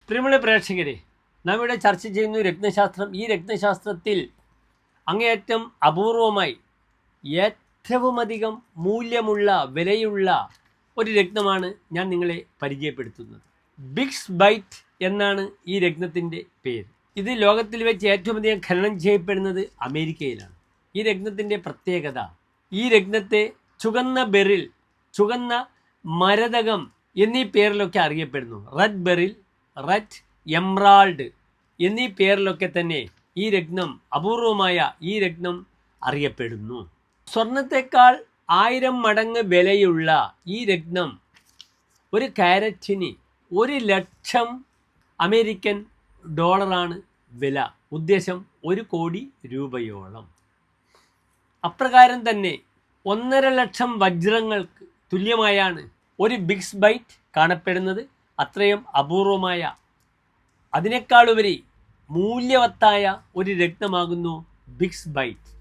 പ്രിയമുള്ള പ്രേക്ഷകരെ, നാം ഇവിടെ ചർച്ച ചെയ്യുന്ന രത്നശാസ്ത്രം. ഈ രത്നശാസ്ത്രത്തിൽ അങ്ങേയറ്റം അപൂർവമായി ഏറ്റവുമധികം മൂല്യമുള്ള വിലയുള്ള ഒരു രത്നമാണ് ഞാൻ നിങ്ങളെ പരിചയപ്പെടുത്തുന്നത്. ബിഗ്സ് ബൈറ്റ് എന്നാണ് ഈ രത്നത്തിൻ്റെ പേര്. ഇത് ലോകത്തിൽ വെച്ച് ഏറ്റവും അധികം ഖനനം ചെയ്യപ്പെടുന്നത് അമേരിക്കയിലാണ്. ഈ രത്നത്തിൻ്റെ പ്രത്യേകത, ഈ രത്നത്തെ ചുവന്ന ബെറിൽ, ചുവന്ന മരതകം എന്നീ പേരിലൊക്കെ അറിയപ്പെടുന്നു. റെഡ് ബെറിൽ, റെഡ് എംറാൾഡ് എന്നീ പേരിലൊക്കെ തന്നെ ഈ രത്നം, അപൂർവമായ ഈ രത്നം അറിയപ്പെടുന്നു. സ്വർണത്തെക്കാൾ 1000 മടങ്ങ് വിലയുള്ള ഈ രത്നം ഒരു കാരറ്റിന് 1,00,000 അമേരിക്കൻ ഡോളറാണ് വില. ഉദ്ദേശം 1 കോടി രൂപയോളം. അപ്രകാരം തന്നെ 1.5 ലക്ഷം വജ്രങ്ങൾക്ക് തുല്യമായാണ് ഒരു ബിഗ്സ് ബൈറ്റ് കാണപ്പെടുന്നത്. അത്രയും അപൂർവമായ, അതിനേക്കാളുപരി മൂല്യവത്തായ ഒരു രത്നമാകുന്നു ബിഗ്സ് ബൈറ്റ്.